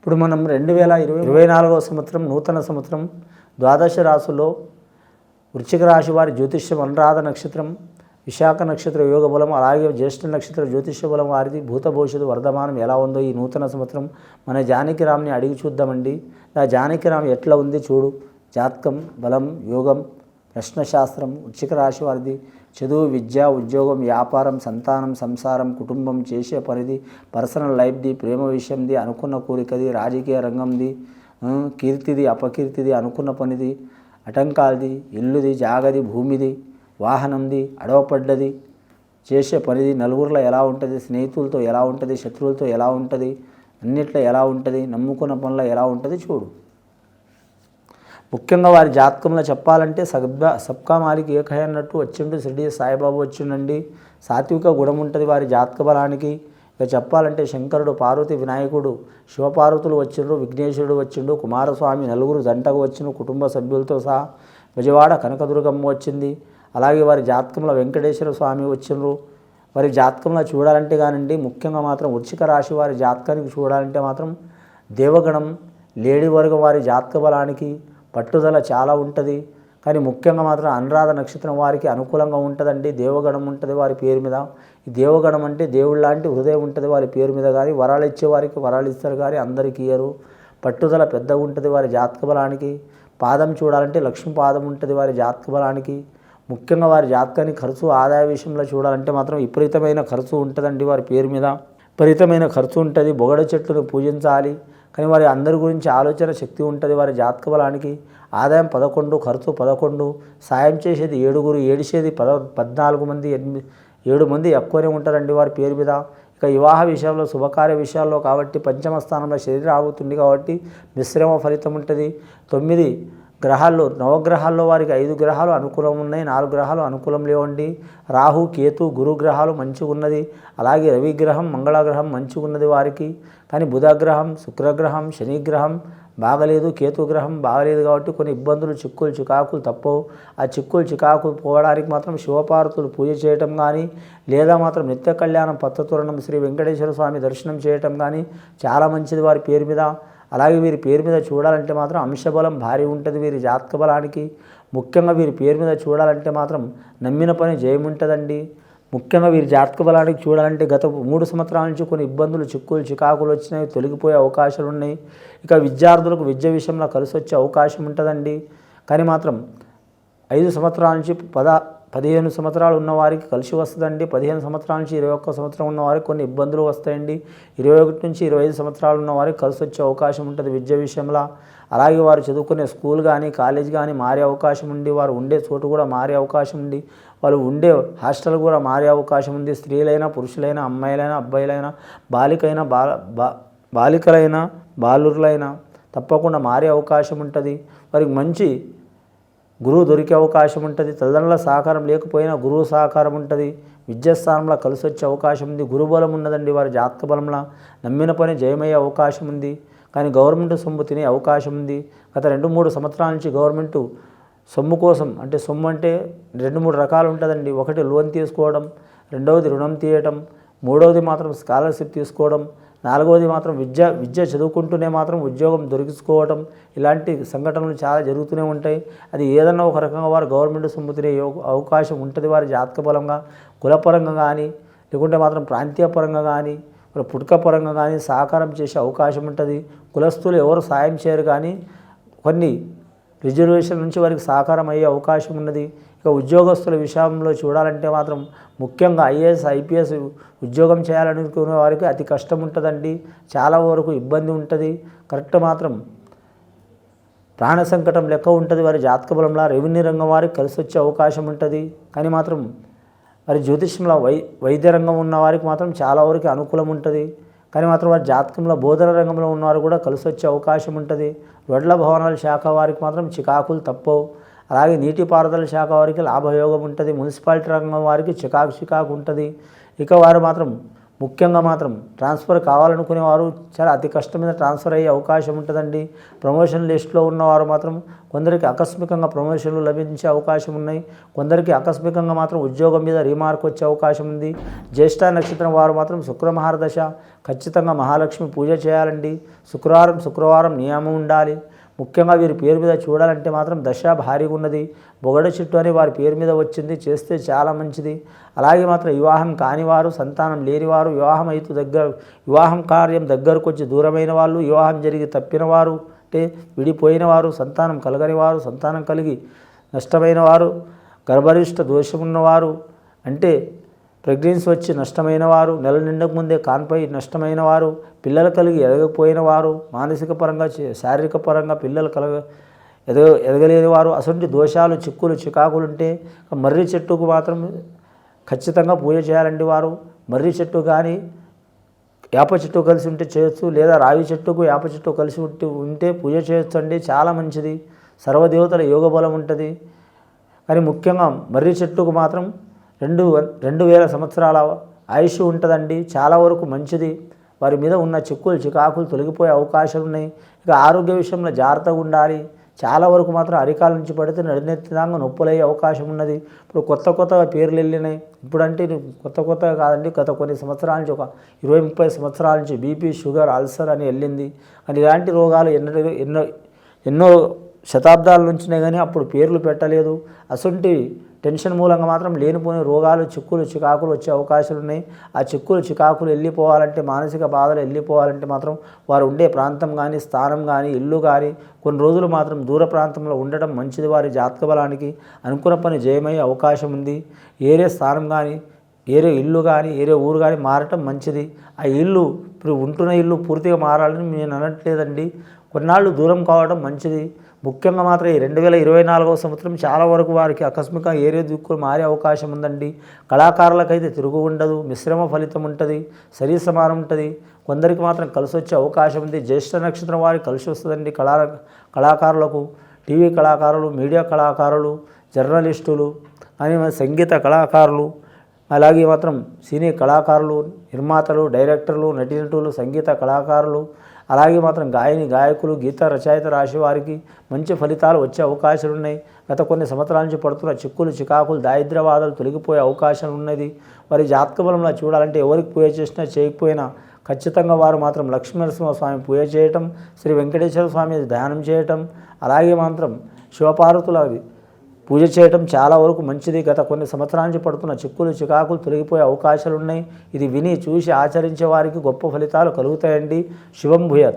ఇప్పుడు మనం 2024వ సంవత్సరం నూతన సంవత్సరం ద్వాదశ రాశుల్లో వృశ్చిక రాశి వారి జ్యోతిష్యం అనురాధ నక్షత్రం, విశాఖ నక్షత్ర యోగ బలం, అలాగే జ్యేష్ఠ నక్షత్ర జ్యోతిష్య బలం వారిది భూత భవిష్యత్తు వర్ధమానం ఎలా ఉందో ఈ నూతన సంవత్సరం మన జానకిరామ్ని అడిగి చూద్దామండి. ఆ జానకిరామ్ ఎట్లా ఉంది చూడు. జాతకం, బలం, యోగం, ప్రశ్నశాస్త్రం, వృశ్చిక రాశి వారిది చదువు, విద్య, ఉద్యోగం, వ్యాపారం, సంతానం, సంసారం, కుటుంబం, చేసే పనిది, పర్సనల్ లైఫ్ది, ప్రేమ విషయంది, అనుకున్న కోరికది, రాజకీయ రంగంది, కీర్తిది, అపకీర్తిది, అనుకున్న పనిది, ఆటంకాలది, ఇల్లుది, జాగది, భూమిది, వాహనంది, అడవపడ్డది, చేసే పనిది, నలుగురిలో ఎలా ఉంటుంది, స్నేహితులతో ఎలా ఉంటుంది, శత్రువులతో ఎలా ఉంటుంది, అన్నిట్లో ఎలా ఉంటుంది, నమ్ముకున్న పనుల్లో ఎలా ఉంటుంది చూడు. ముఖ్యంగా వారి జాతకంలో చెప్పాలంటే సబ్కా మాలిక్ ఏకహై అన్నట్టు వచ్చిండు షిరిడి సాయిబాబు వచ్చిండండి. సాత్విక గుణం ఉంటుంది వారి జాతక బలానికి. ఇక చెప్పాలంటే శంకరుడు, పార్వతి, వినాయకుడు, శివపార్వతులు వచ్చిండ్రు, విఘ్నేశ్వరుడు వచ్చిండు, కుమారస్వామి, నలుగురు జంటకు వచ్చిండు కుటుంబ సభ్యులతో సహా. విజయవాడ కనకదుర్గమ్మ వచ్చింది. అలాగే వారి జాతకంలో వెంకటేశ్వర స్వామి వచ్చిండ్రు. వారి జాతకంలో చూడాలంటే కానండి ముఖ్యంగా మాత్రం వృశ్చిక రాశి వారి జాతకానికి చూడాలంటే మాత్రం దేవగణం, లేడీ వర్గం వారి జాతక బలానికి పట్టుదల చాలా ఉంటుంది. కానీ ముఖ్యంగా మాత్రం అనురాధ నక్షత్రం వారికి అనుకూలంగా ఉంటుందండి. దేవగణం ఉంటుంది వారి పేరు మీద. ఈ దేవగణం అంటే దేవుళ్ళ లాంటి హృదయం ఉంటుంది వారి పేరు మీద. కానీ వరాలు ఇచ్చే వారికి వరాలు ఇస్తారు కానీ అందరికీ ఇయ్యరు. పట్టుదల పెద్దగా ఉంటుంది వారి జాతక బలానికి. పాదం చూడాలంటే లక్ష్మీ పాదం ఉంటుంది వారి జాతక బలానికి. ముఖ్యంగా వారి జాతకానికి ఖర్చు, ఆదాయ విషయంలో చూడాలంటే మాత్రం విపరీతమైన ఖర్చు ఉంటుందండి వారి పేరు మీద. విపరీతమైన ఖర్చు ఉంటుంది. బొగడ చెట్లను పూజించాలి. కానీ వారి అందరి గురించి ఆలోచన శక్తి ఉంటుంది వారి జాతక బలానికి. ఆదాయం 11, ఖర్చు 11, సాయం చేసేది 7, ఏడిసేది 14 మంది, 7 మంది ఎక్కువనే ఉంటారండి వారి పేరు మీద. ఇక వివాహ విషయంలో, శుభకార్య విషయాల్లో కాబట్టి పంచమ స్థానంలో శరీరం ఆగుతుంది కాబట్టి మిశ్రమ ఫలితం ఉంటుంది. 9 గ్రహాల్లో, నవగ్రహాల్లో వారికి 5 గ్రహాలు అనుకూలం ఉన్నాయి, 4 గ్రహాలు అనుకూలం లేవండి. రాహు, కేతు, గురు గ్రహాలు మంచిగా ఉన్నది. అలాగే రవిగ్రహం, మంగళగ్రహం మంచిగా ఉన్నది వారికి. కానీ బుధగ్రహం, శుక్రగ్రహం, శనిగ్రహం బాగలేదు, కేతుగ్రహం బాగలేదు కాబట్టి కొన్ని ఇబ్బందులు, చిక్కులు, చికాకులు తప్పవు. ఆ చిక్కులు, చికాకులు పోవడానికి మాత్రం శివపార్వతులు పూజ చేయటం కానీ, లేదా మాత్రం నిత్య కళ్యాణం పత్తతోరణం శ్రీ వెంకటేశ్వర స్వామి దర్శనం చేయటం కానీ చాలా మంచిది వారి పేరు మీద. అలాగే వీరి పేరు మీద చూడాలంటే మాత్రం అంశబలం భారీ ఉంటుంది వీరి జాతక బలానికి. ముఖ్యంగా వీరి పేరు మీద చూడాలంటే మాత్రం నమ్మిన పని జయం ఉంటుందండి. ముఖ్యంగా వీరి జాతక బలానికి చూడాలంటే గత 3 సంవత్సరాల నుంచి కొన్ని ఇబ్బందులు, చిక్కులు, చికాకులు వచ్చినాయి, తొలగిపోయే అవకాశాలు ఉన్నాయి. ఇక విద్యార్థులకు విద్య విషయంలో కలిసి వచ్చే అవకాశం ఉంటుందండి. కానీ మాత్రం 5 సంవత్సరాల నుంచి 15 సంవత్సరాలు ఉన్నవారికి కలిసి వస్తుందండి. 15 సంవత్సరాల నుంచి 21 సంవత్సరం ఉన్నవారికి కొన్ని ఇబ్బందులు వస్తాయండి. 21 నుంచి 25 సంవత్సరాలు ఉన్నవారికి కలిసి వచ్చే అవకాశం ఉంటుంది విద్య విషయంలో. అలాగే వారు చదువుకునే స్కూల్ కానీ, కాలేజ్ కానీ మారే అవకాశం ఉంది. వారు ఉండే చోటు కూడా మారే అవకాశం ఉంది. వాళ్ళు ఉండే హాస్టల్ కూడా మారే అవకాశం ఉంది. స్త్రీలైనా, పురుషులైనా, అమ్మాయిలైనా, అబ్బాయిలైనా, బాలికలైనా, బాలురులైనా తప్పకుండా మారే అవకాశం ఉంటుంది. వారికి మంచి గురువు దొరికే అవకాశం ఉంటుంది. తల్లిదండ్రుల సహకారం లేకపోయినా గురువు సహకారం ఉంటుంది. విద్యాస్థానంలో కలిసి వచ్చే అవకాశం ఉంది. గురుబలం ఉన్నదండి వారి జాతక బలంలో. నమ్మిన పని జయమయ్యే అవకాశం ఉంది. కానీ గవర్నమెంట్ సొమ్ము తినే అవకాశం ఉంది. గత 2-3 సంవత్సరాల నుంచి గవర్నమెంటు సొమ్ము కోసం, అంటే సొమ్ము అంటే 2-3 రకాలు ఉంటుందండి. ఒకటి లోన్ తీసుకోవడం, రెండవది రుణం తీయటం, మూడవది మాత్రం స్కాలర్షిప్ తీసుకోవడం, నాలుగవది మాత్రం విద్య చదువుకుంటూనే మాత్రం ఉద్యోగం దొరికించుకోవటం. ఇలాంటి సంఘటనలు చాలా జరుగుతూనే ఉంటాయి. అది ఏదన్నా ఒక రకంగా వారు గవర్నమెంట్ సొమ్ము తినే అవకాశం ఉంటుంది వారి జాతక బలంగా. కులపరంగా కానీ, లేకుంటే మాత్రం ప్రాంతీయ పరంగా కానీ, పుట్టుక పరంగా కానీ సహకారం చేసే అవకాశం ఉంటుంది. కులస్తులు ఎవరు సాయం చేయరు కానీ కొన్ని రిజర్వేషన్ నుంచి వారికి సహకారం అయ్యే అవకాశం ఉన్నది. ఇక ఉద్యోగస్తుల విషయంలో చూడాలంటే మాత్రం ముఖ్యంగా ఐఏఎస్, ఐపీఎస్ ఉద్యోగం చేయాలనుకునే వారికి అతి కష్టం ఉంటుందండి. చాలా వరకు ఇబ్బంది ఉంటుంది. కరెక్ట్ మాత్రం ప్రాణ సంకటం లెక్క ఉంటుంది వారి జాతక బలంలో. రెవెన్యూ రంగం వారికి కలిసి వచ్చే అవకాశం ఉంటుంది. కానీ మాత్రం వారి జ్యోతిష్యంలో వైద్య రంగం ఉన్న వారికి మాత్రం చాలా వరకు అనుకూలం ఉంటుంది. కానీ మాత్రం వారి జాతకంలో బోధన రంగంలో ఉన్నవారు కూడా కలిసి వచ్చే అవకాశం ఉంటుంది. రోడ్ల భవనాల శాఖ వారికి మాత్రం చికాకులు తప్పవు. అలాగే నీటిపారుదల శాఖ వారికి లాభయోగం ఉంటుంది. మున్సిపాలిటీ రంగం వారికి చికాకు ఉంటుంది. ఇక వారు మాత్రం ముఖ్యంగా మాత్రం ట్రాన్స్ఫర్ కావాలనుకునేవారు చాలా అతి కష్టమైన ట్రాన్స్ఫర్ అయ్యే అవకాశం ఉంటుందండి. ప్రమోషన్ లిస్టులో ఉన్నవారు మాత్రం కొందరికి ఆకస్మికంగా ప్రమోషన్లు లభించే అవకాశం ఉన్నాయి. కొందరికి ఆకస్మికంగా మాత్రం ఉద్యోగం మీద రీమార్క్ వచ్చే అవకాశం ఉంది. జ్యేష్ఠ నక్షత్రం వారు మాత్రం శుక్రమహారదశ ఖచ్చితంగా మహాలక్ష్మి పూజ చేయాలండి. శుక్రవారం నియమం ఉండాలి. ముఖ్యంగా వీరి పేరు మీద చూడాలంటే మాత్రం దశ భారీగా ఉన్నది. బొగడ చెట్టు అని వారి పేరు మీద వచ్చింది, చేస్తే చాలా మంచిది. అలాగే మాత్రం వివాహం కానివారు, సంతానం లేనివారు, వివాహం కార్యం దగ్గరకు వచ్చి దూరమైన వాళ్ళు, వివాహం జరిగి తప్పిన వారు, అంటే విడిపోయిన వారు, సంతానం కలగని వారు, సంతానం కలిగి నష్టమైన వారు, గర్భరిష్ట దోషం ఉన్నవారు, అంటే ప్రెగ్నెన్సీ వచ్చి నష్టమైన వారు, నెల నిండక ముందే కాన్పై నష్టమైన వారు, పిల్లలు కలిగి ఎదగకపోయిన వారు, మానసిక పరంగా శారీరక పరంగా పిల్లలు ఎదగలేని వారు, అటువంటి దోషాలు చిక్కులు చికాకులు ఉంటే మర్రి చెట్టుకు మాత్రం ఖచ్చితంగా పూజ చేయాలండి. వారు మర్రి చెట్టు కానీ వేప చెట్టు కలిసి ఉంటే చేయొచ్చు, లేదా రావి చెట్టుకు వేప చెట్టు కలిసి ఉంటే పూజ చేయొచ్చు అండి. చాలా మంచిది. సర్వదేవతల యోగ బలం ఉంటుంది. కానీ ముఖ్యంగా మర్రి చెట్టుకు మాత్రం 2000 సంవత్సరాల ఆయుష్ ఉంటుందండి. చాలా వరకు మంచిది. వారి మీద ఉన్న చిక్కులు చికాకులు తొలగిపోయే అవకాశాలు ఉన్నాయి. ఇక ఆరోగ్య విషయంలో జాగ్రత్తగా ఉండాలి. చాలా వరకు మాత్రం అరికాల నుంచి పడితే నడినెత్తిదాకా నొప్పులయ్యే అవకాశం ఉన్నది. ఇప్పుడు కొత్తగా పేర్లు వెళ్ళినాయి. ఇప్పుడంటే కొత్తగా కాదండి, గత కొన్ని సంవత్సరాల నుంచి ఒక 20-30 సంవత్సరాల నుంచి బీపీ, షుగర్, అల్సర్ అని వెళ్ళింది. అని ఇలాంటి రోగాలు ఎన్నో శతాబ్దాల నుంచినే కానీ అప్పుడు పేర్లు పెట్టలేదు. అసొంటి టెన్షన్ మూలంగా మాత్రం లేనిపోయిన రోగాలు, చిక్కులు చికాకులు వచ్చే అవకాశాలు ఉన్నాయి. ఆ చిక్కులు చికాకులు వెళ్ళిపోవాలంటే, మానసిక బాధలు వెళ్ళిపోవాలంటే మాత్రం వారు ఉండే ప్రాంతం కానీ, స్థానం కానీ, ఇల్లు కానీ కొన్ని రోజులు మాత్రం దూర ప్రాంతంలో ఉండటం మంచిది. వారి జాతక బలానికి అనుకున్న పని జయమయ్యే అవకాశం ఉంది. ఏరే స్థానం కానీ, ఏరే ఇల్లు కానీ, ఏరే ఊరు కానీ మారటం మంచిది. ఆ ఇల్లు ఇప్పుడు ఉంటున్న ఇల్లు పూర్తిగా మారాలని నేను అనట్లేదండి. కొన్నాళ్ళు దూరం కావడం మంచిది. ముఖ్యంగా మాత్రం ఈ 2024వ సంవత్సరం చాలా వరకు వారికి ఆకస్మికంగా ఏరే దిక్కులు మారే అవకాశం ఉందండి. కళాకారులకైతే తిరుగు ఉండదు, మిశ్రమ ఫలితం ఉంటుంది, సరి సమానం ఉంటుంది. కొందరికి మాత్రం కలిసి వచ్చే అవకాశం ఉంది. జ్యేష్ఠ నక్షత్రం వారికి కలిసి వస్తుందండి. కళాకారులకు, టీవీ కళాకారులు, మీడియా కళాకారులు, జర్నలిస్టులు అని సంగీత కళాకారులు, అలాగే మాత్రం సినీ కళాకారులు, నిర్మాతలు, డైరెక్టర్లు, నటీనటులు, సంగీత కళాకారులు, అలాగే మాత్రం గాయకులు, గీత రచయిత రాశి వారికి మంచి ఫలితాలు వచ్చే అవకాశాలు ఉన్నాయి. గత కొన్ని సంవత్సరాల నుంచి పడుతున్న చిక్కులు చికాకులు, దారిద్ర్యవాదాలు తొలగిపోయే అవకాశం ఉన్నది. వారి జాతక బలంలో చూడాలంటే ఎవరికి పూజ చేసినా చేయకపోయినా ఖచ్చితంగా వారు మాత్రం లక్ష్మీనరసింహ స్వామి పూజ చేయటం, శ్రీ వెంకటేశ్వర స్వామి ధ్యానం చేయటం, అలాగే మాత్రం శివపార్వతుల పూజ చేయటం చాలా వరకు మంచిది. గత కొన్ని సంవత్సరాల నుంచి పడుతున్న చిక్కులు చికాకులు తొలగిపోయే అవకాశాలు ఉన్నాయి. ఇది విని చూసి ఆచరించే వారికి గొప్ప ఫలితాలు కలుగుతాయండి. శుభం భూయాత్.